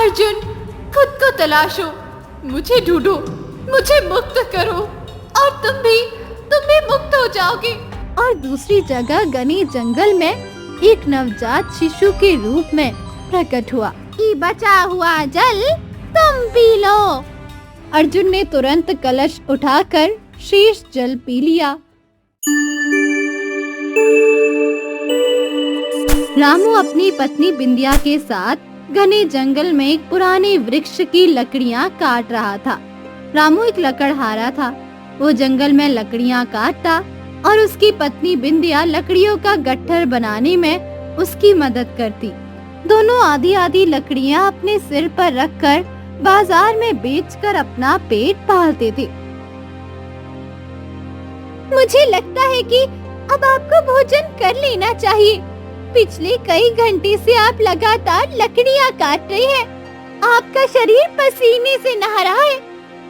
अर्जुन, खुद को तलाशो, मुझे ढूंढो, मुझे मुक्त करो और तुम भी मुक्त हो जाओगे। और दूसरी जगह घने जंगल में एक नवजात शिशु के रूप में प्रकट हुआ। कि बचा हुआ जल तुम पी लो। अर्जुन ने तुरंत कलश उठाकर शेष जल पी लिया। रामू अपनी पत्नी बिंदिया के साथ घने जंगल में एक पुराने वृक्ष की लकड़ियां काट रहा था। रामू एक लकड़हारा था। वो जंगल में लकड़ियां काटता और उसकी पत्नी बिंदिया लकड़ियों का गट्ठर बनाने में उसकी मदद करती। दोनों आधी आधी लकड़ियां अपने सिर पर रखकर बाजार में बेचकर अपना पेट पालते थे। मुझे लगता है कि अब आपको भोजन कर लेना चाहिए। पिछले कई घंटे से आप लगातार लकड़ियां काट रहे हैं। आपका शरीर पसीने से नहा रहा है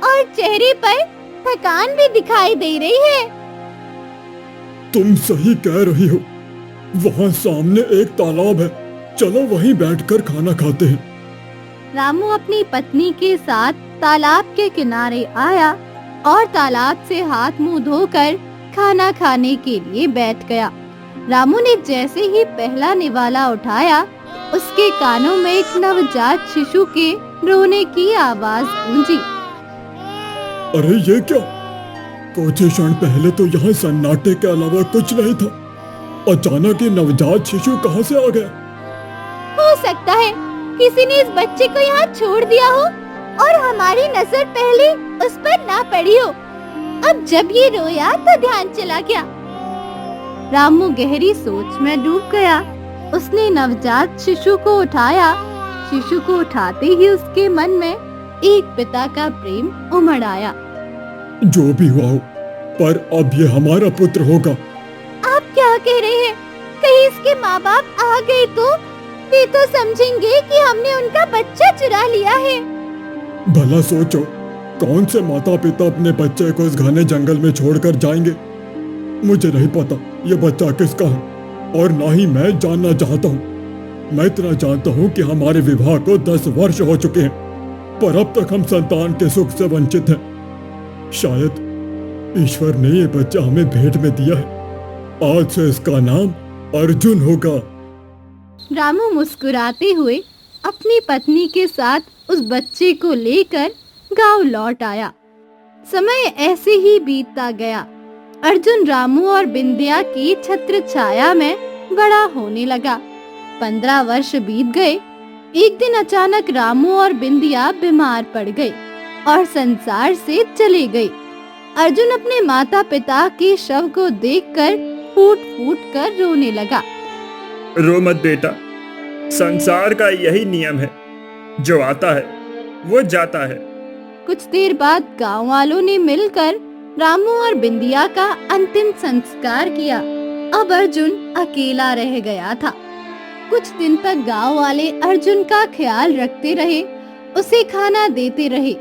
और चेहरे पर थकान भी दिखाई दे रही है। तुम सही कह रही हो। वहाँ सामने एक तालाब है, चलो वहीं बैठकर खाना खाते हैं। रामू अपनी पत्नी के साथ तालाब के किनारे आया और तालाब से हाथ मुंह धोकर खाना खाने के लिए बैठ गया। रामू ने जैसे ही पहला निवाला उठाया, उसके कानों में एक नवजात शिशु के रोने की आवाज गूंजी। अरे ये क्या? कुछ क्षण पहले तो यहाँ सन्नाटे के अलावा कुछ नहीं था। अचानक ये नवजात शिशु कहाँ से आ गया? हो सकता है किसी ने इस बच्चे को यहाँ छोड़ दिया हो और हमारी नजर पहले उस पर ना पड़ी हो। अब जब ये रोया तो ध्यान चला गया। रामू गहरी सोच में डूब गया। उसने नवजात शिशु को उठाया। शिशु को उठाते ही उसके मन में एक पिता का प्रेम उमड़ आया। जो भी हुआ हो, पर अब ये हमारा पुत्र होगा। आप क्या कह रहे हैं? कहीं इसके माँ बाप आ गए तो वे तो समझेंगे कि हमने उनका बच्चा चुरा लिया है। भला सोचो, कौन से माता पिता अपने बच्चे को इस घने जंगल में छोड़कर जाएंगे? मुझे नहीं पता ये बच्चा किसका है और ना ही मैं जानना चाहता हूँ। मैं इतना जानता हूँ कि हमारे विवाह को 10 वर्ष हो चुके हैं, पर अब तक हम संतान के सुख से वंचित हैं। शायद ईश्वर ने ये बच्चा हमें भेंट में दिया है। आज से इसका नाम अर्जुन होगा। रामू मुस्कुराते हुए अपनी पत्नी के साथ उस बच्चे को लेकर गांव लौट आया। समय ऐसे ही बीतता गया। अर्जुन रामू और बिंदिया की छत्र छाया में बड़ा होने लगा। 15 वर्ष बीत गए। एक दिन अचानक रामू और बिंदिया बीमार पड़ गए और संसार से चले गए। अर्जुन अपने माता पिता के शव को देखकर फूट फूट कर रोने लगा। रो मत बेटा, संसार का यही नियम है, जो आता है वो जाता है। कुछ देर बाद गांव वालों ने मिलकर रामू और बिंदिया का अंतिम संस्कार किया। अब अर्जुन अकेला रह गया था। कुछ दिन तक गांव वाले अर्जुन का ख्याल रखते रहे, उसे खाना देते रहे,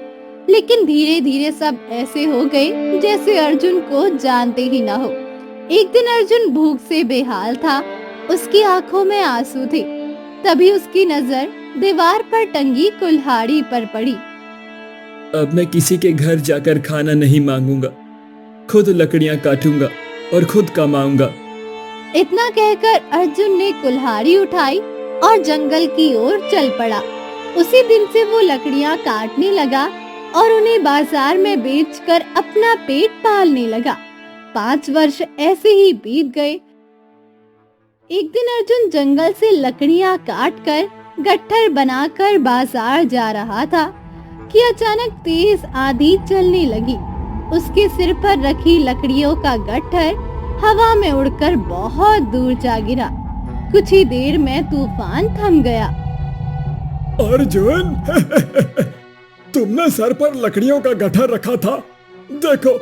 लेकिन धीरे धीरे सब ऐसे हो गए जैसे अर्जुन को जानते ही न हो। एक दिन अर्जुन भूख से बेहाल था। उसकी आंखों में आंसू थे। तभी उसकी नजर दीवार पर टंगी कुल्हाड़ी पर पड़ी। अब मैं किसी के घर जाकर खाना नहीं मांगूंगा, खुद लकड़ियां काटूंगा और खुद कमाऊंगा। इतना कहकर अर्जुन ने कुल्हाड़ी उठाई और जंगल की ओर चल पड़ा। उसी दिन से वो लकड़ियां काटने लगा और उन्हें बाजार में बेचकर अपना पेट पालने लगा। 5 वर्ष ऐसे ही बीत गए। एक दिन अर्जुन जंगल से लकड़ियां काटकर गट्ठर बनाकर बाजार जा रहा था कि अचानक तेज आंधी चलने लगी। उसके सिर पर रखी लकड़ियों का गट्ठर हवा में उड़कर बहुत दूर जा गिरा। कुछ ही देर में तूफान थम गया। अर्जुन, तुमने सर पर लकड़ियों का गट्ठर रखा था। देखो,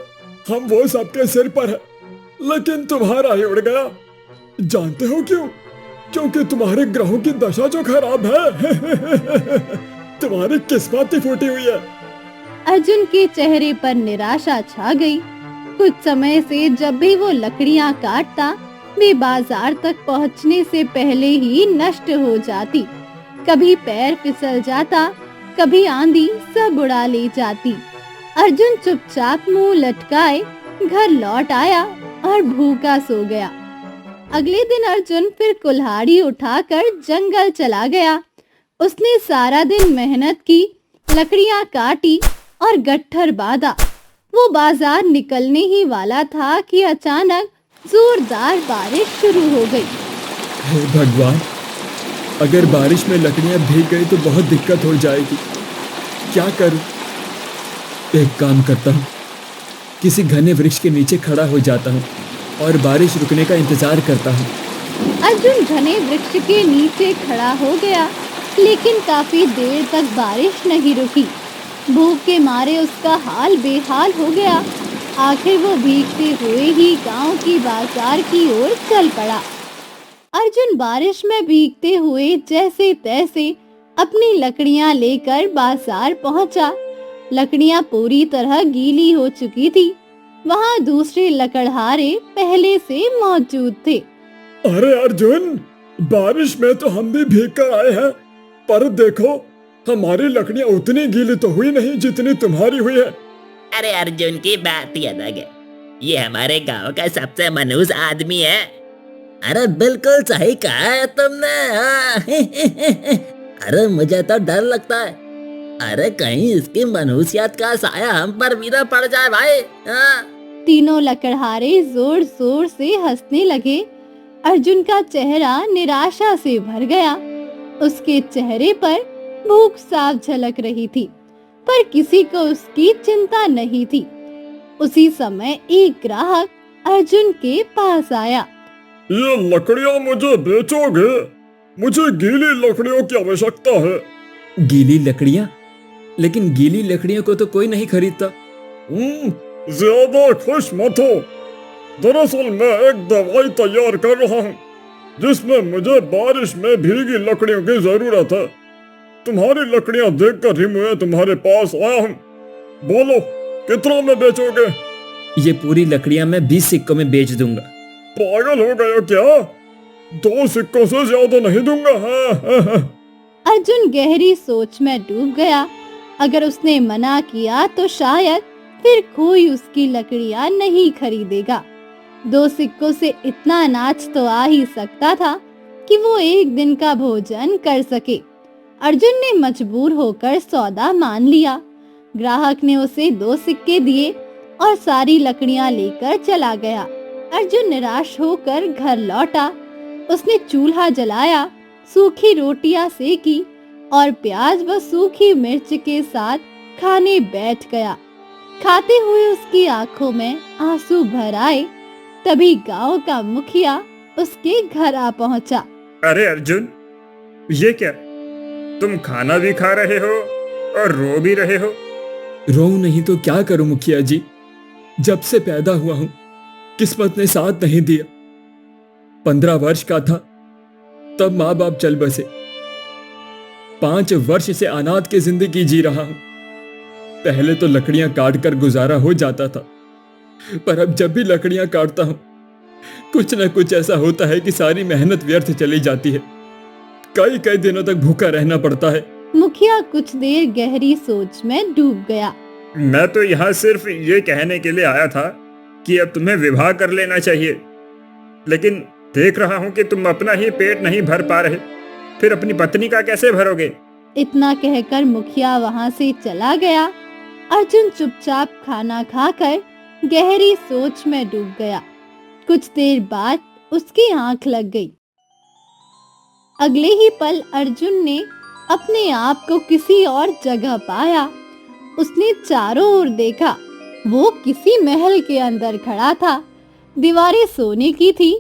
हम वो सबके सिर पर है, लेकिन तुम्हारा ही उड़ गया। जानते हो क्यों? क्योंकि तुम्हारे ग्रहों की दशा जो खराब है। तुम्हारी किस्मत ही फूटी हुई है। अर्जुन के चेहरे पर निराशा छा गई। कुछ समय से जब भी वो लकड़ियां काटता, वे बाजार तक पहुंचने से पहले ही नष्ट हो जाती। कभी पैर फिसल जाता, कभी आंधी सब उड़ा ले जाती। अर्जुन चुपचाप मुंह लटकाए घर लौट आया और भूखा सो गया। अगले दिन अर्जुन फिर कुल्हाड़ी उठाकर जंगल चला गया। उसने सारा दिन मेहनत की, लकड़ियां काटी और गट्ठर बांधा। वो बाजार निकलने ही वाला था कि अचानक जोरदार बारिश शुरू हो गई। हे भगवान, अगर बारिश में लकड़ियां भीग गई तो बहुत दिक्कत हो जाएगी। क्या करूं? एक काम करता हूं, किसी घने वृक्ष के नीचे खड़ा हो जाता हूं और बारिश रुकने का इंतजार करता हूं। अर्जुन घने वृक्ष के नीचे खड़ा हो गया, लेकिन काफी देर तक बारिश नहीं रुकी। भूख के मारे उसका हाल बेहाल हो गया। आखिर वो भीगते हुए ही गांव की बाजार की ओर चल पड़ा। अर्जुन बारिश में भीगते हुए जैसे तैसे अपनी लकड़ियां लेकर बाजार पहुंचा। लकड़ियां पूरी तरह गीली हो चुकी थी। वहां दूसरे लकड़हारे पहले से मौजूद थे। अरे अर्जुन, बारिश में तो हम भी भीग कर आए हैं, पर देखो हमारी लकड़ियां उतनी गीली तो हुई नहीं जितनी तुम्हारी हुई है। अरे अर्जुन की बात ही अलग है, ये हमारे गांव का सबसे मनहूस आदमी है। अरे बिल्कुल सही कहा है तुमने। अरे मुझे तो डर लगता है, अरे कहीं इसकी मनहूसियत का साया हम पर भी न पड़ जाए भाई। तीनों लकड़हारे जोर जोर से हंसने लगे। अर्जुन का चेहरा निराशा से भर गया। उसके चेहरे पर भूख साफ झलक रही थी, पर किसी को उसकी चिंता नहीं थी। उसी समय एक ग्राहक अर्जुन के पास आया। ये लकड़ियां मुझे बेचोगे? मुझे गीली लकड़ियों की आवश्यकता है। गीली लकड़ियां? लेकिन गीली लकड़ियों को तो कोई नहीं खरीदता। ज्यादा खुश मत हो। दरअसल मैं एक दवाई तैयार कर रहा हूँ जिसमें मुझे बारिश में भीगी लकड़ियों की जरूरत है। तुम्हारी लकड़ियां देखकर ही मैं तुम्हारे पास आया हूँ। बोलो कितना में बेचोगे? ये पूरी लकड़ियां मैं 20 सिक्कों में बेच दूंगा। पागल हो गए हो क्या? 2 सिक्कों से ज्यादा नहीं दूंगा। अर्जुन गहरी सोच में डूब गया। अगर उसने मना किया तो शायद फिर कोई उसकी लकड़ियां नहीं खरीदेगा। 2 सिक्कों से इतना अनाज तो आ ही सकता था कि वो एक दिन का भोजन कर सके। अर्जुन ने मजबूर होकर सौदा मान लिया। ग्राहक ने उसे 2 सिक्के दिए और सारी लकड़ियां लेकर चला गया। अर्जुन निराश होकर घर लौटा। उसने चूल्हा जलाया, सूखी रोटियां सेकी और प्याज व सूखी मिर्च के साथ खाने बैठ गया। खाते हुए उसकी आंखों में आंसू भर आए। तभी गांव का मुखिया उसके घर आ पहुंचा। अरे अर्जुन, ये क्या? तुम खाना भी खा रहे हो और रो भी रहे हो? रो नहीं तो क्या करूं मुखिया जी? जब से पैदा हुआ हूं किस्मत ने साथ नहीं दिया। 15 वर्ष का था तब माँ बाप चल बसे। 5 वर्ष से अनाथ की जिंदगी जी रहा हूं। पहले तो लकड़ियां काट कर गुजारा हो जाता था, पर अब जब भी लकड़ियां काटता हूं कुछ न कुछ ऐसा होता है कि सारी मेहनत व्यर्थ चली जाती है। कई कई दिनों तक भूखा रहना पड़ता है। मुखिया कुछ देर गहरी सोच में डूब गया। मैं तो यहाँ सिर्फ ये कहने के लिए आया था कि अब तुम्हें विवाह कर लेना चाहिए, लेकिन देख रहा हूँ कि तुम अपना ही पेट नहीं भर पा रहे, फिर अपनी पत्नी का कैसे भरोगे? इतना कहकर मुखिया वहां से चला गया। अर्जुन चुपचाप खाना खाकर गहरी सोच में डूब गया। कुछ देर बाद उसकी आंख लग गई। अगले ही पल अर्जुन ने अपने आप को किसी और जगह पाया। उसने चारों ओर देखा। वो किसी महल के अंदर खड़ा था। दीवारें सोने की थी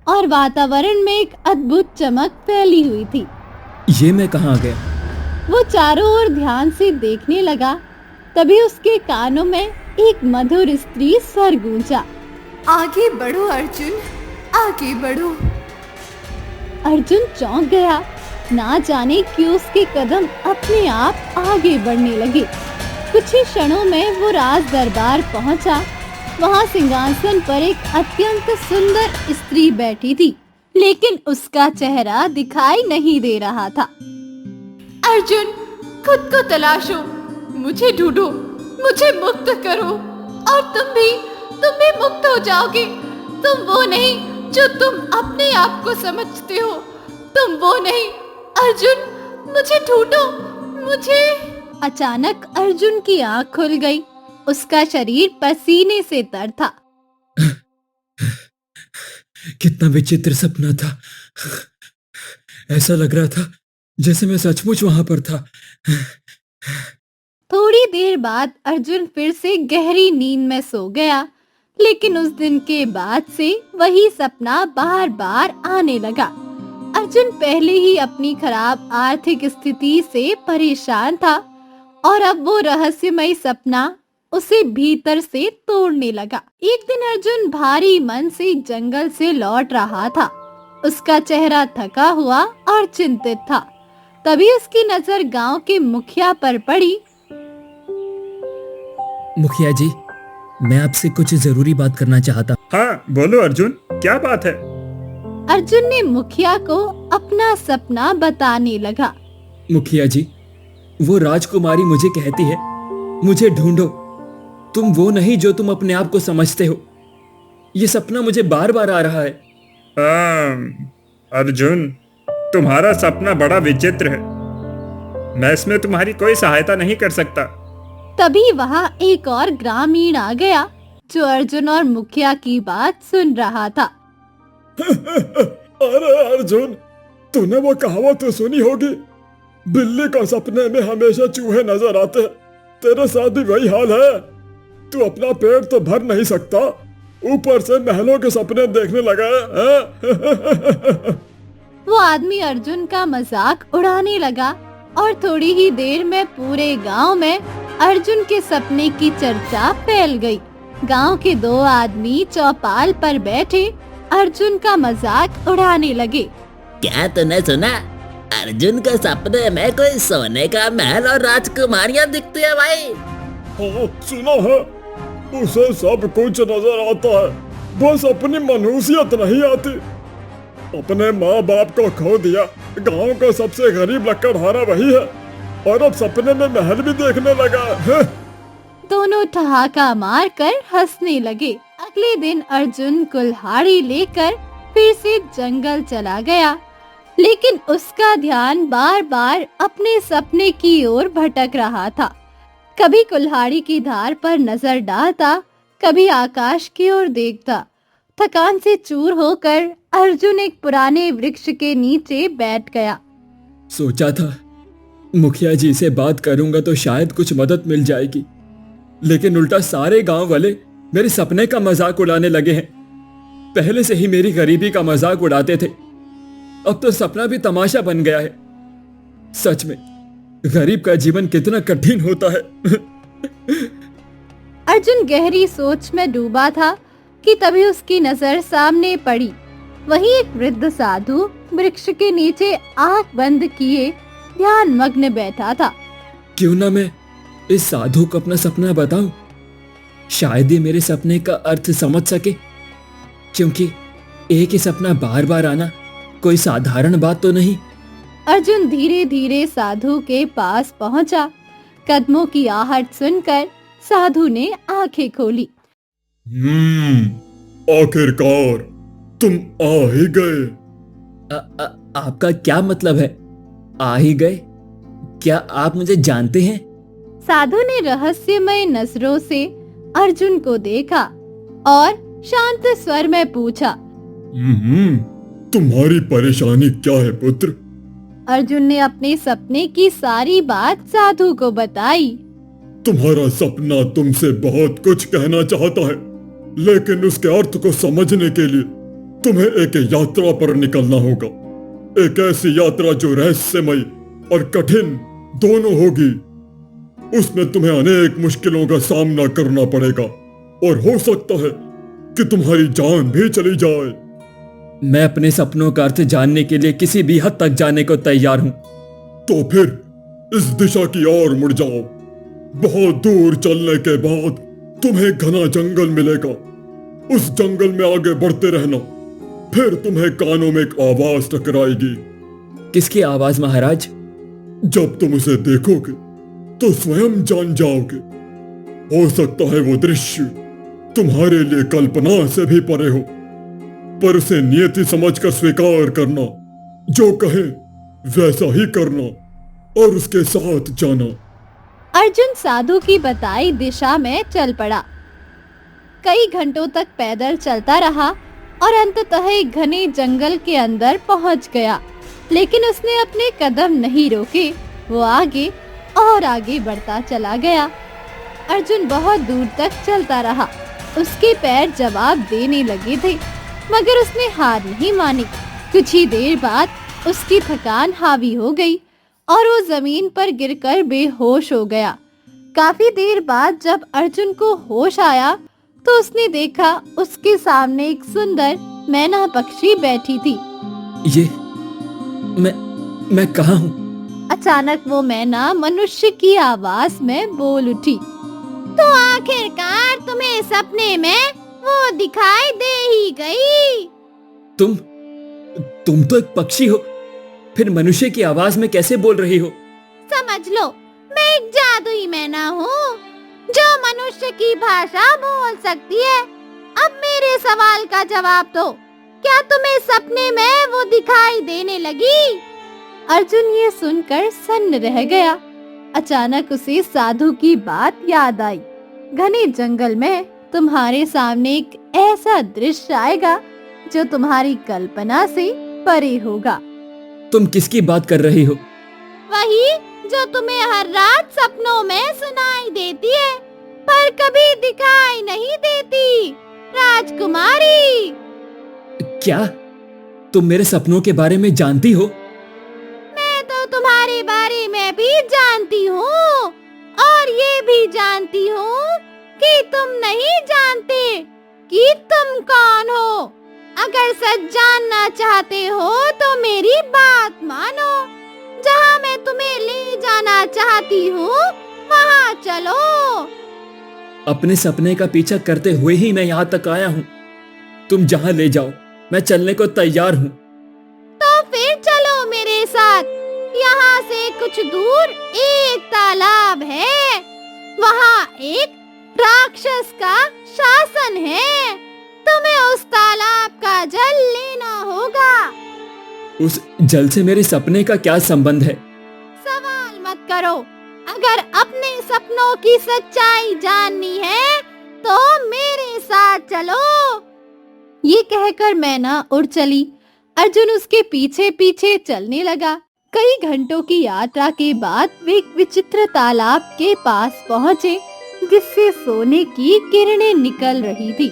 और वातावरण में एक अद्भुत चमक फैली हुई थी। ये मैं कहाँ गया? वो चारों ओर ध्यान से देखने लगा। तभी उसके कानों में एक मधुर स्त्री स्वर गूंजा। आगे बढ़ो अर्जुन, आगे बढ़ो। अर्जुन चौंक गया। ना जाने क्यों उसके कदम अपने आप आगे बढ़ने लगे। कुछ ही क्षणों में वो राज दरबार पहुंचा। वहां सिंहासन पर एक अत्यंत सुंदर स्त्री बैठी थी, लेकिन उसका चेहरा दिखाई नहीं दे रहा था। अर्जुन, खुद को तलाशो, मुझे ढूंढो, मुझे मुक्त करो और तुम भी मुक्त हो जाओगे। तुम वो नहीं जो तुम अपने आप को समझते हो, तुम वो नहीं। अर्जुन, मुझे ढूंढो, मुझे। अचानक अर्जुन की आंख खुल गई। उसका शरीर पसीने से तर था। कितना विचित्र सपना था। ऐसा लग रहा था जैसे मैं सचमुच वहां पर था। थोड़ी देर बाद अर्जुन फिर से गहरी नींद में सो गया, लेकिन उस दिन के बाद से वही सपना बार बार आने लगा। अर्जुन पहले ही अपनी खराब आर्थिक स्थिति से परेशान था और अब वो रहस्यमय सपना उसे भीतर से तोड़ने लगा। एक दिन अर्जुन भारी मन से जंगल से लौट रहा था। उसका चेहरा थका हुआ और चिंतित था। तभी उसकी नजर गांव के मुखिया पर पड़ी। मुखिया जी, मैं आपसे कुछ जरूरी बात करना चाहता। हाँ बोलो अर्जुन, क्या बात है? अर्जुन ने मुखिया को अपना सपना बताने लगा। मुखिया जी, वो राजकुमारी मुझे कहती है, मुझे ढूंढो, तुम वो नहीं जो तुम अपने आप को समझते हो। ये सपना मुझे बार बार आ रहा है। अर्जुन, तुम्हारा सपना बड़ा विचित्र है। मैं इसमें तुम्हारी कोई सहायता नहीं कर सकता। तभी वहाँ एक और ग्रामीण आ गया जो अर्जुन और मुखिया की बात सुन रहा था। अरे अर्जुन, तूने वो कहावत तो सुनी होगी, बिल्ली को सपने में हमेशा चूहे नजर आते हैं। तेरे साथ भी वही हाल है। तू अपना पेट तो भर नहीं सकता, ऊपर से महलों के सपने देखने लगा है। वो आदमी अर्जुन का मजाक उड़ाने लगा और थोड़ी ही देर में पूरे गांव में अर्जुन के सपने की चर्चा फैल गई। गांव के दो आदमी चौपाल पर बैठे अर्जुन का मजाक उड़ाने लगे। क्या तूने सुना? अर्जुन के सपने में कोई सोने का महल और राजकुमारियां दिखती है भाई। हाँ सुना है, उसे सब कुछ नजर आता है, बस अपनी मनुष्यत नहीं आती। अपने माँ बाप को खो दिया, गांव का सबसे गरीब लकड़हारा वही है, और अब सपने में महल भी देखने लगा है। दोनों ठहाका मारकर हंसने लगे। अगले दिन अर्जुन कुल्हाड़ी लेकर फिर से जंगल चला गया, लेकिन उसका ध्यान बार बार अपने सपने की ओर भटक रहा था। कभी कुल्हाड़ी की धार पर नजर डालता, कभी आकाश की ओर देखता। थकान से चूर होकर अर्जुन एक पुराने वृक्ष के नीचे बैठ गया। सोचा था मुखिया जी से बात करूंगा तो शायद कुछ मदद मिल जाएगी, लेकिन उल्टा सारे गांव वाले मेरे सपने का मजाक उड़ाने लगे हैं। पहले से ही मेरी गरीबी का मजाक उड़ाते थे, अब तो सपना भी तमाशा बन गया है। सच में गरीब का जीवन कितना कठिन होता है। अर्जुन गहरी सोच में डूबा था कि तभी उसकी नजर सामने पड़ी। वहीं एक वृद्ध साधु वृक्ष के नीचे आंख बंद किए ध्यान मग्न बैठा था। क्यों ना मैं इस साधु को अपना सपना बताऊं, शायद ही मेरे सपने का अर्थ समझ सके। क्योंकि एक ही सपना बार बार आना कोई साधारण बात तो नहीं। अर्जुन धीरे धीरे साधु के पास पहुंचा। कदमों की आहट सुनकर साधु ने आंखें खोली। आखिरकार तुम आ ही गए। आपका क्या मतलब है, आ ही गए? क्या आप मुझे जानते हैं? साधु ने रहस्यमय नजरों से अर्जुन को देखा और शांत स्वर में पूछा, तुम्हारी परेशानी क्या है पुत्र? अर्जुन ने अपने सपने की सारी बात साधु को बताई। तुम्हारा सपना तुमसे बहुत कुछ कहना चाहता है, लेकिन उसके अर्थ को समझने के लिए तुम्हें एक यात्रा पर निकलना होगा। एक ऐसी यात्रा जो रहस्यमय और कठिन दोनों होगी। उसमें तुम्हें अनेक मुश्किलों का सामना करना पड़ेगा और हो सकता है कि तुम्हारी जान भी चली जाए। मैं अपने सपनों का अर्थ जानने के लिए किसी भी हद तक जाने को तैयार हूं। तो फिर इस दिशा की ओर मुड़ जाओ। बहुत दूर चलने के बाद तुम्हें घना जंगल मिलेगा। उस जंगल में आगे बढ़ते रहना, फिर तुम्हें कानों में एक आवाज टकराएगी। किसकी आवाज महाराज? जब तुम उसे देखोगे तो स्वयं जान जाओगे। हो सकता है वो दृश्य तुम्हारे लिए कल्पना से भी परे हो, पर उसे नियति समझकर स्वीकार करना, जो कहे वैसा ही करना और उसके साथ जाना। अर्जुन साधु की बताई दिशा में चल पड़ा। कई घंटों तक पैदल चलता रहा और अंततः एक घने जंगल के अंदर पहुंच गया, लेकिन उसने अपने कदम नहीं रोके। वो आगे और आगे बढ़ता चला गया। अर्जुन बहुत दूर तक चलता रहा। उसके पैर जवाब देने लगे थे, मगर उसने हार नहीं मानी। कुछ ही देर बाद उसकी थकान हावी हो गई और वो जमीन पर गिरकर बेहोश हो गया। काफी देर बाद जब अर्जुन को होश आया तो उसने देखा उसके सामने एक सुंदर मैना पक्षी बैठी थी। ये मैं कहाँ हूँ? अचानक वो मैना मनुष्य की आवाज में बोल उठी। तो आखिरकार तुम्हें सपने में वो दिखाई दे ही गई। तुम तो एक पक्षी हो, फिर मनुष्य की आवाज में कैसे बोल रही हो? समझ लो, मैं एक जादुई मैना हूँ जो मनुष्य की भाषा बोल सकती है। अब मेरे सवाल का जवाब दो, क्या तुम्हें सपने में वो दिखाई देने लगी? अर्जुन ये सुनकर सन्न रह गया। अचानक उसे साधु की बात याद आई। घने जंगल में तुम्हारे सामने एक ऐसा दृश्य आएगा जो तुम्हारी कल्पना से परे होगा। तुम किसकी बात कर रही हो? वही जो तुम्हें हर रात सपनों में सुनाई देती है पर कभी दिखाई नहीं देती, राजकुमारी। क्या तुम मेरे सपनों के बारे में जानती हो? मैं तो तुम्हारे बारे में भी जानती हूँ और ये भी जानती हूँ कि तुम नहीं जानते कि तुम कौन हो। अगर सच जानना चाहते हो तो मेरी बात मानो। जहाँ मैं तुम्हें ले जाना चाहती हूँ वहाँ चलो। अपने सपने का पीछा करते हुए ही मैं यहाँ तक आया हूँ। तुम जहाँ ले जाओ मैं चलने को तैयार हूँ। तो फिर चलो मेरे साथ। यहाँ से कुछ दूर एक तालाब है, वहाँ एक राक्षस का शासन है। तुम्हें उस तालाब का जल लेना होगा। उस जल से मेरे सपने का क्या संबंध है? सवाल मत करो। अगर अपने सपनों की सच्चाई जाननी है तो मेरे साथ चलो। ये कहकर मैना उड़ चली। अर्जुन उसके पीछे पीछे चलने लगा। कई घंटों की यात्रा के बाद वे एक विचित्र तालाब के पास पहुँचे जिससे सोने की किरणें निकल रही थी।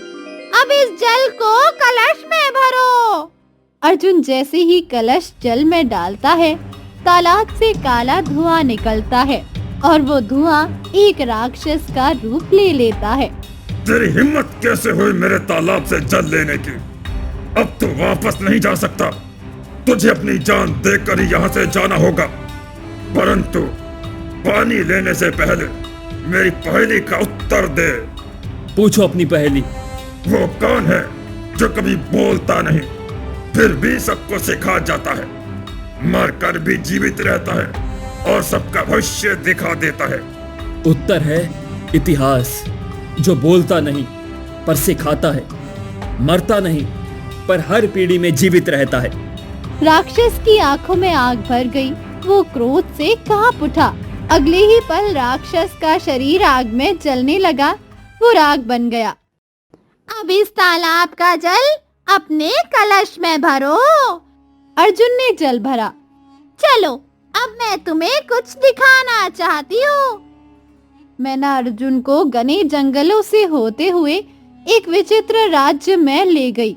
अब इस जल को कलश में भरो। अर्जुन जैसे ही कलश जल में डालता है, तालाब से काला धुआं निकलता है और वो धुआं एक राक्षस का रूप ले लेता है। तेरी हिम्मत कैसे हुई मेरे तालाब से जल लेने की? अब तो वापस नहीं जा सकता। तुझे अपनी जान देकर ही यहाँ से जाना होगा। परंतु पानी लेने से पहले मेरी पहेली का उत्तर दे। पूछो अपनी पहेली। वो कौन है जो कभी बोलता नहीं फिर भी सबको सिखा जाता है, मर कर भी जीवित रहता है और सबका भविष्य दिखा देता है? उत्तर है इतिहास, जो बोलता नहीं पर सिखाता है, मरता नहीं पर हर पीढ़ी में जीवित रहता है। राक्षस की आंखों में आग भर गई। वो क्रोध से कांप उठा। अगले ही पल राक्षस का शरीर आग में जलने लगा। वो राख बन गया। अब इस तालाब का जल अपने कलश में भरो। अर्जुन ने जल भरा। चलो, अब मैं तुम्हें कुछ दिखाना चाहती हूँ। मैना अर्जुन को घने जंगलों से होते हुए एक विचित्र राज्य में ले गई।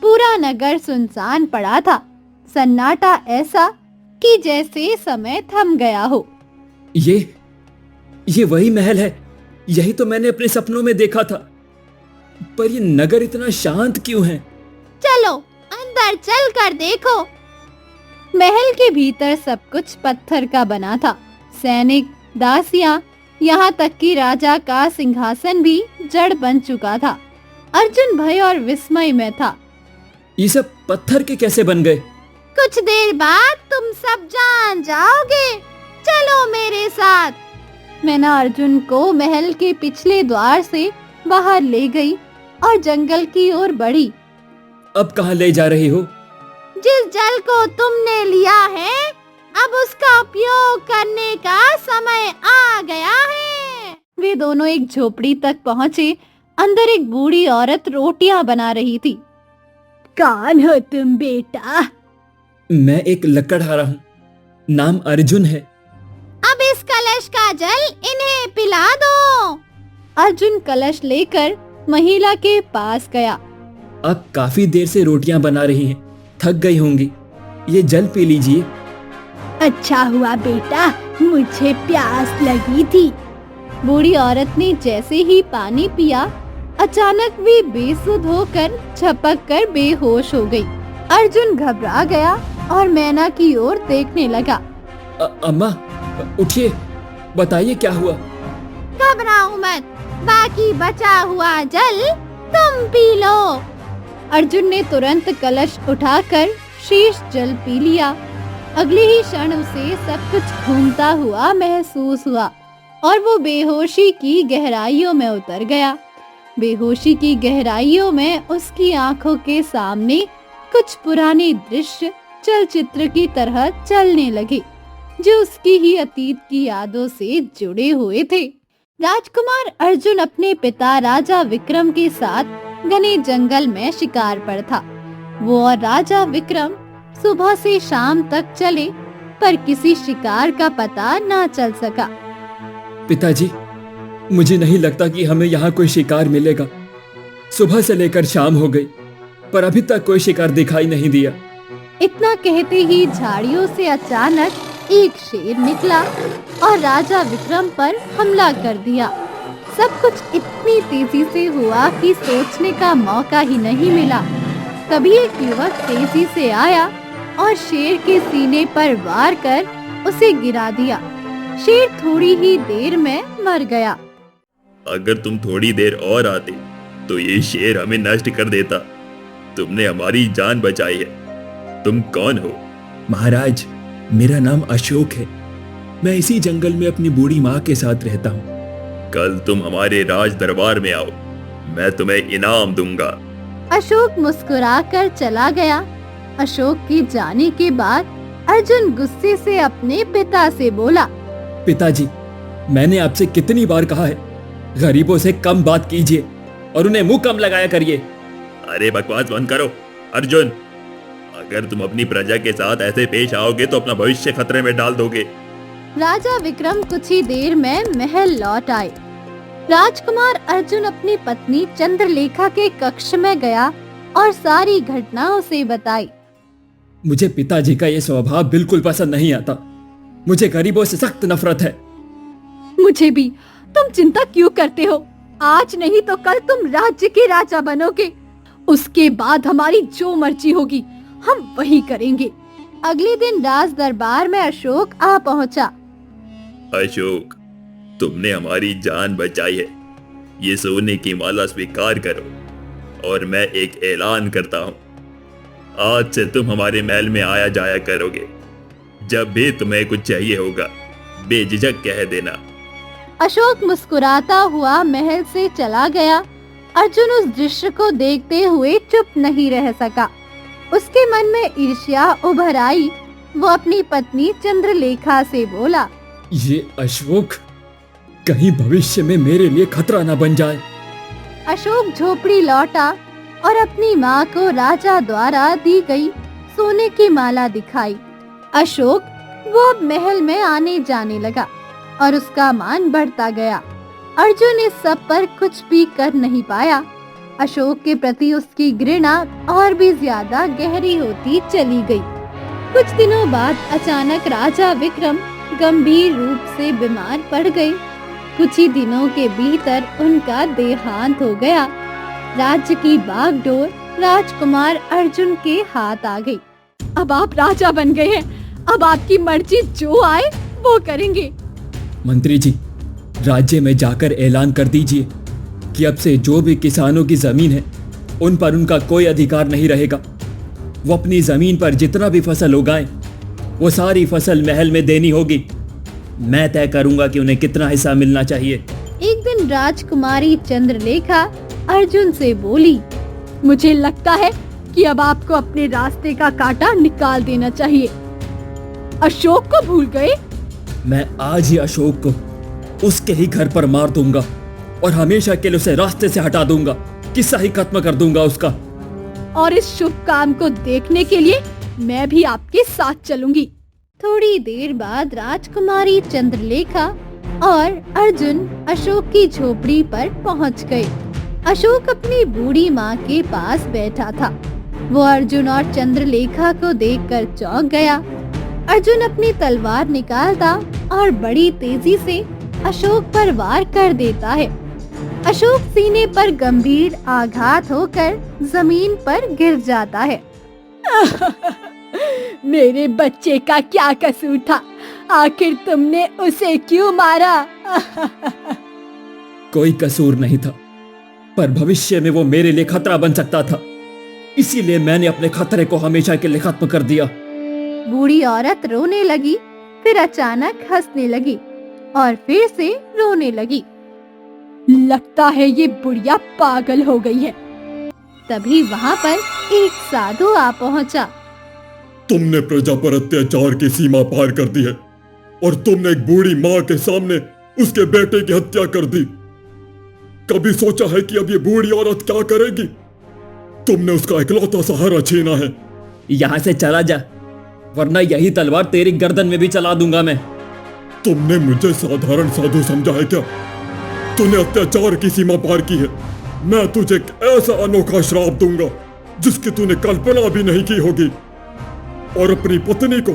पूरा नगर सुनसान पड़ा था। सन्नाटा ऐसा कि जैसे समय थम गया हो। ये वही महल है। यही तो मैंने अपने सपनों में देखा था। पर ये नगर इतना शांत क्यों है? चलो अंदर चल कर देखो। महल के भीतर सब कुछ पत्थर का बना था। सैनिक, दासियां, यहाँ तक कि राजा का सिंहासन भी जड़ बन चुका था। अर्जुन भय और विस्मय में था। ये सब पत्थर के कैसे बन गए? कुछ देर बाद तुम सब जान जाओगे। चलो मेरे साथ। मैना अर्जुन को महल के पिछले द्वार से बाहर ले गई और जंगल की ओर बढ़ी। अब कहाँ ले जा रही हो? जिस जल को तुमने लिया है, अब उसका उपयोग करने का समय आ गया है। वे दोनों एक झोपड़ी तक पहुँचे। अंदर एक बूढ़ी औरत रोटियां बना रही थी। कौन हो तुम बेटा? मैं एक लकड़हारा हूँ, नाम अर्जुन है। अब इस कलश का जल इन्हें पिला दो। अर्जुन कलश लेकर महिला के पास गया। आप काफी देर से रोटियां बना रही हैं, थक गई होंगी, ये जल पी लीजिए। अच्छा हुआ बेटा, मुझे प्यास लगी थी। बूढ़ी औरत ने जैसे ही पानी पिया, अचानक वे बेसुध होकर झपक कर बेहोश हो गई। अर्जुन घबरा गया और मैना की ओर देखने लगा। अम्मा उठिए, बताइए क्या हुआ? घबराओ मत, बाकी बचा हुआ जल तुम पी लो। अर्जुन ने तुरंत कलश उठाकर शेष जल पी लिया। अगले ही क्षण उसे सब कुछ घूमता हुआ महसूस हुआ और वो बेहोशी की गहराइयों में उतर गया। बेहोशी की गहराइयों में उसकी आंखों के सामने कुछ पुराने दृश्य चलचित्र की तरह चलने लगे, जो उसकी ही अतीत की यादों से जुड़े हुए थे। राजकुमार अर्जुन अपने पिता राजा विक्रम के साथ घने जंगल में शिकार पर था। वो और राजा विक्रम सुबह से शाम तक चले, पर किसी शिकार का पता न चल सका। पिताजी, मुझे नहीं लगता कि हमें यहाँ कोई शिकार मिलेगा। सुबह से लेकर शाम हो गई, पर अभी तक कोई शिकार दिखाई नहीं दिया। इतना कहते ही झाड़ियों से अचानक एक शेर निकला और राजा विक्रम पर हमला कर दिया। सब कुछ इतनी तेजी से हुआ कि सोचने का मौका ही नहीं मिला। तभी एक युवक तेजी से आया और शेर के सीने पर वार कर उसे गिरा दिया। शेर थोड़ी ही देर में मर गया। अगर तुम थोड़ी देर और आते तो ये शेर हमें नष्ट कर देता। तुमने हमारी जान बचाई है। तुम कौन हो? महाराज, मेरा नाम अशोक है। मैं इसी जंगल में अपनी बूढ़ी माँ के साथ रहता हूँ। कल तुम हमारे राज दरबार में आओ, मैं तुम्हें इनाम दूंगा। अशोक मुस्कुराकर चला गया। अशोक के जाने के बाद अर्जुन गुस्से से अपने पिता से बोला, पिताजी, मैंने आपसे कितनी बार कहा है, गरीबों से कम बात कीजिए और उन्हें मुंह कम लगाया करिए। अरे बकवास बंद करो अर्जुन। अगर तुम अपनी प्रजा के साथ ऐसे पेश आओगे तो अपना भविष्य खतरे में डाल दोगे। राजा विक्रम कुछ ही देर में महल लौट आए। राजकुमार अर्जुन अपनी पत्नी चंद्रलेखा के कक्ष में गया और सारी घटना उसे बताई। मुझे पिताजी का ये स्वभाव बिल्कुल पसंद नहीं आता। मुझे गरीबों से सख्त नफरत है। मुझे भी। तुम चिंता क्यों करते हो? आज नहीं तो कल तुम राज्य के राजा बनोगे। उसके बाद हमारी जो मर्जी होगी हम वही करेंगे। अगले दिन राज दरबार में अशोक आ पहुंचा। अशोक, तुमने हमारी जान बचाई है। ये सोने की माला स्वीकार करो और मैं एक ऐलान करता हूँ। आज से तुम हमारे महल में आया जाया करोगे। जब भी तुम्हें कुछ चाहिए होगा बेझिझक कह देना। अशोक मुस्कुराता हुआ महल से चला गया। अर्जुन उस दृश्य को देखते हुए चुप नहीं रह सका। उसके मन में ईर्ष्या उभर आई। वो अपनी पत्नी चंद्रलेखा से बोला, ये अशोक कहीं भविष्य में मेरे लिए खतरा न बन जाए। अशोक झोपड़ी लौटा और अपनी माँ को राजा द्वारा दी गई सोने की माला दिखाई। अशोक वो अब महल में आने जाने लगा और उसका मान बढ़ता गया। अर्जुन इस सब पर कुछ भी कर नहीं पाया। अशोक के प्रति उसकी घृणा और भी ज्यादा गहरी होती चली गई। कुछ दिनों बाद अचानक राजा विक्रम गंभीर रूप से बीमार पड़ गए। कुछ ही दिनों के भीतर उनका देहांत हो गया। राज्य की बागडोर राजकुमार अर्जुन के हाथ आ गई। अब आप राजा बन गए हैं। अब आपकी मर्जी जो आए वो करेंगे। मंत्री जी, राज्य में जाकर ऐलान कर दीजिए कि अब से जो भी किसानों की जमीन है उन पर उनका कोई अधिकार नहीं रहेगा। वो अपनी जमीन पर जितना भी फसल उगाएं वो सारी फसल महल में देनी होगी। मैं तय करूंगा कि उन्हें कितना हिस्सा मिलना चाहिए। एक दिन राजकुमारी चंद्रलेखा अर्जुन से बोली, मुझे लगता है कि अब आपको अपने रास्ते का कांटा निकाल देना चाहिए। अशोक को भूल गए? मैं आज ही अशोक को उसके ही घर पर मार दूंगा और हमेशा के लिए उसे रास्ते से हटा दूंगा, किस्सा ही खत्म कर दूंगा उसका। और इस शुभ काम को देखने के लिए मैं भी आपके साथ चलूंगी। थोड़ी देर बाद राजकुमारी चंद्रलेखा और अर्जुन अशोक की झोपड़ी पर पहुंच गए। अशोक अपनी बूढ़ी माँ के पास बैठा था। वो अर्जुन और चंद्रलेखा को देखकर चौंक गया। अर्जुन अपनी तलवार निकालता और बड़ी तेजी से अशोक पर वार कर देता है। अशोक सीने पर गंभीर आघात होकर जमीन पर गिर जाता है। मेरे बच्चे का क्या कसूर था? आखिर तुमने उसे क्यों मारा? कोई कसूर नहीं था, पर भविष्य में वो मेरे लिए खतरा बन सकता था, इसीलिए मैंने अपने खतरे को हमेशा के लिए खत्म कर दिया। बूढ़ी औरत रोने लगी, फिर अचानक हंसने लगी और फिर से रोने लगी। लगता है ये बुढ़िया पागल हो गई है। तभी वहाँ पर एक साधु आ पहुँचा। तुमने प्रजा पर अत्याचार की सीमा पार कर दी है और तुमने एक बूढ़ी माँ के सामने उसके बेटे की हत्या कर दी। कभी सोचा है कि अब ये बूढ़ी औरत क्या करेगी? तुमने उसका इकलौता सहारा छीना है। यहाँ से चला जा, वरना यही तलवार तेरी गर्दन में भी चला दूंगा मैं। तुमने मुझे साधारण साधु समझा है क्या? तूने अत्याचार की सीमा पार की है। मैं तुझे एक ऐसा अनोखा श्राप दूंगा जिसकी तूने कल्पना भी नहीं की होगी, और अपनी पत्नी को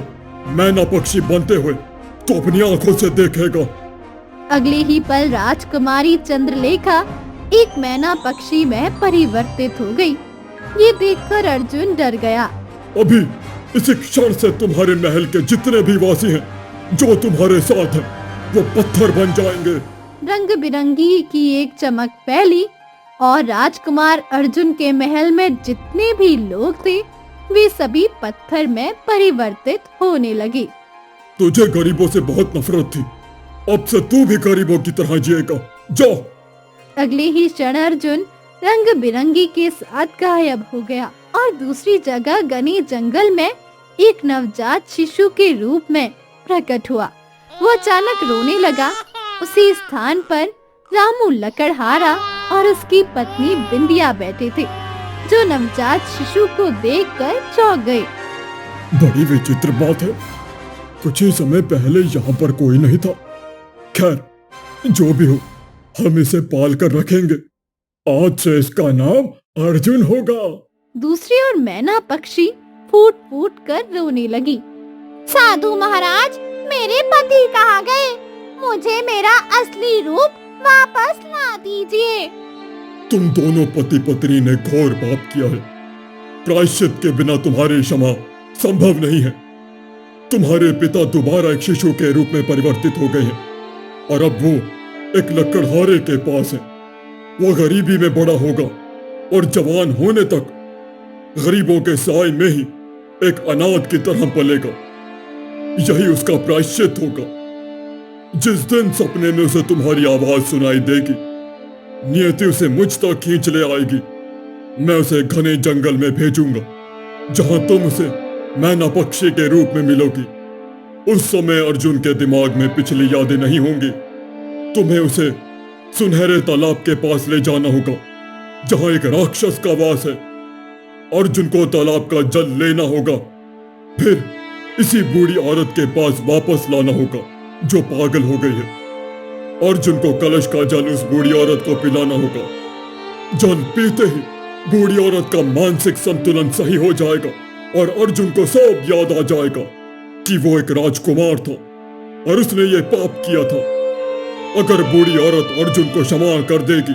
मैना पक्षी बनते हुए तो अपनी आंखों से देखेगा। अगले ही पल राजकुमारी चंद्रलेखा एक मैना पक्षी में परिवर्तित हो गई। ये देखकर अर्जुन डर गया। अभी इसी क्षण से तुम्हारे महल के जितने भी वासी हैं जो तुम्हारे साथ हैं वो पत्थर बन जाएंगे। रंग बिरंगी की एक चमक फैली और राजकुमार अर्जुन के महल में जितने भी लोग थे वे सभी पत्थर में परिवर्तित होने लगे। तुझे गरीबों से बहुत नफरत थी, अब से तू भी गरीबों की तरह जिएगा। जाओ। अगले ही क्षण अर्जुन रंग बिरंगी के साथ गायब हो गया और दूसरी जगह घने जंगल में एक नवजात शिशु के रूप में प्रकट हुआ। वो अचानक रोने लगा। उसी स्थान पर रामू लकड़हारा और उसकी पत्नी बिंदिया बैठे थे, जो नवजात शिशु को देखकर चौंक गए। बड़ी विचित्र बात है, कुछ ही समय पहले यहाँ पर कोई नहीं था। खैर, जो भी हो, हम इसे पाल कर रखेंगे। आज से इसका नाम अर्जुन होगा। दूसरी ओर मैना पक्षी फूट फूट कर रोने लगी। साधु महाराज, मेरे पति कहाँ गए? मुझे मेरा असली रूप वापस ला दीजिए। तुम दोनों पति पत्नी ने घोर पाप किया है। प्रायश्चित के बिना तुम्हारी क्षमा संभव नहीं है। तुम्हारे पिता दोबारा एक शिशु के रूप में परिवर्तित हो गए हैं और अब वो एक लकड़हारे के पास है। वो गरीबी में बड़ा होगा और जवान होने तक गरीबों के साए में ही एक अनाथ की तरह पलेगा। यही उसका प्रायश्चित होगा। जिस दिन सपने में उसे तुम्हारी आवाज सुनाई देगी, नियति उसे मुझ तक खींच ले आएगी। मैं उसे घने जंगल में भेजूंगा, जहां तुम उसे मैना पक्षी के रूप में मिलोगी। उस समय अर्जुन के दिमाग में पिछली यादें नहीं होंगी। तुम्हें उसे सुनहरे तालाब के पास ले जाना होगा, जहां एक राक्षस का वास है। अर्जुन को तालाब का जल लेना होगा, फिर इसी बूढ़ी औरत के पास वापस लाना होगा जो पागल हो गई है। अर्जुन को कलश का जल उस बूढ़ी औरत को पिलाना होगा। जल पीते ही बूढ़ी औरत का मानसिक संतुलन सही हो जाएगा और अर्जुन को सब याद आ जाएगा कि वो एक राजकुमार था और उसने ये पाप किया था। अगर बूढ़ी औरत अर्जुन को क्षमा कर देगी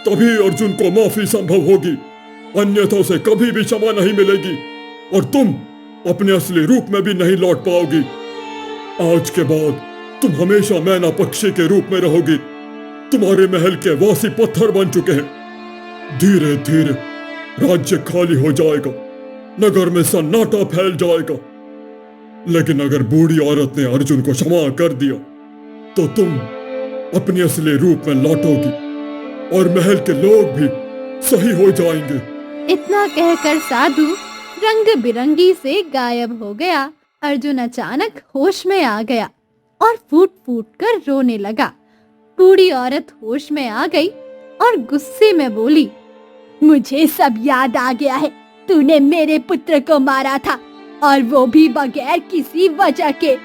तभी अर्जुन को माफी संभव होगी, अन्यथा उसे कभी भी क्षमा नहीं मिलेगी और तुम अपने असली रूप में भी नहीं लौट पाओगी। आज के बाद तुम हमेशा मैना पक्षी के रूप में रहोगी। तुम्हारे महल के वासी पत्थर बन चुके हैं। धीरे धीरे राज्य खाली हो जाएगा, नगर में सन्नाटा फैल जाएगा। लेकिन अगर बूढ़ी औरत ने अर्जुन को क्षमा कर दिया तो तुम अपने असली रूप में लौटोगी और महल के लोग भी सही हो जाएंगे। इतना कहकर साधु रंग बिरंगी से गायब हो गया। अर्जुन अचानक होश में आ गया और फूट फूट कर रोने लगा। बूढ़ी औरत होश में आ गई और गुस्से में बोली, मुझे सब याद आ गया है। तूने मेरे पुत्र को मारा था और वो भी बगैर किसी वजह के।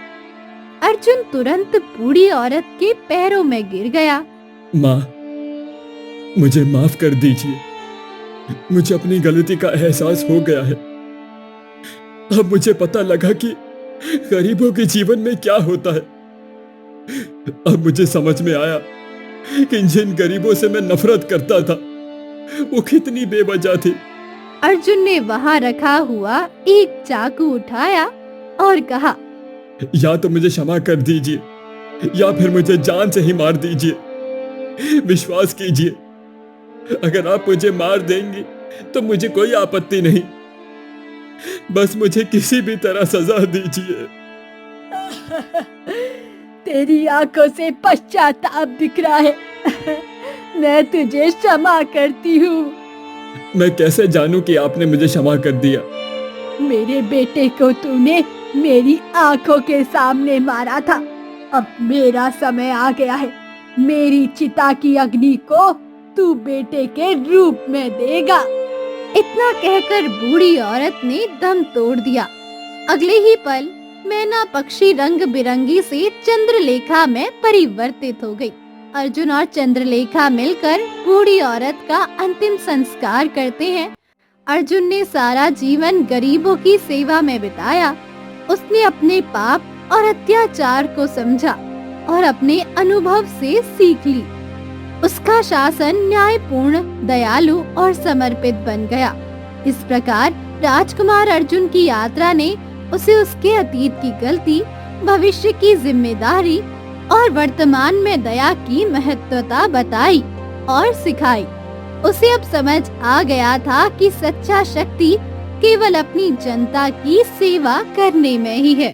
अर्जुन तुरंत बूढ़ी औरत के पैरों में गिर गया। माँ, मुझे माफ कर दीजिए। मुझे अपनी गलती का एहसास हो गया है। अब मुझे पता लगा कि गरीबों के जीवन में क्या होता है। अब मुझे समझ में आया कि जिन गरीबों से मैं नफरत करता था वो कितनी बेवजह थी। अर्जुन ने वहां रखा हुआ एक चाकू उठाया और कहा, या तो मुझे क्षमा कर दीजिए या फिर मुझे जान से ही मार दीजिए। विश्वास कीजिए, अगर आप मुझे मार देंगे तो मुझे कोई आपत्ति नहीं। बस मुझे किसी भी तरह सजा दीजिए। तेरी आंखों से पश्चाताप दिख रहा है। मैं तुझे क्षमा करती हूँ। मैं कैसे जानूं कि आपने मुझे क्षमा कर दिया? मेरे बेटे को तूने मेरी आंखों के सामने मारा था। अब मेरा समय आ गया है। मेरी चिता की अग्नि को तू बेटे के रूप में देगा। इतना कहकर बूढ़ी औरत ने दम तोड़ दिया। अगले ही पल मैना पक्षी रंग बिरंगी से चंद्रलेखा में परिवर्तित हो गई। अर्जुन और चंद्रलेखा मिलकर बूढ़ी औरत का अंतिम संस्कार करते हैं। अर्जुन ने सारा जीवन गरीबों की सेवा में बिताया। उसने अपने पाप और अत्याचार को समझा और अपने अनुभव से सीख ली। उसका शासन न्यायपूर्ण, दयालु और समर्पित बन गया। इस प्रकार राजकुमार अर्जुन की यात्रा ने उसे उसके अतीत की गलती, भविष्य की जिम्मेदारी और वर्तमान में दया की महत्वता बताई और सिखाई। उसे अब समझ आ गया था कि सच्चा शक्ति केवल अपनी जनता की सेवा करने में ही है।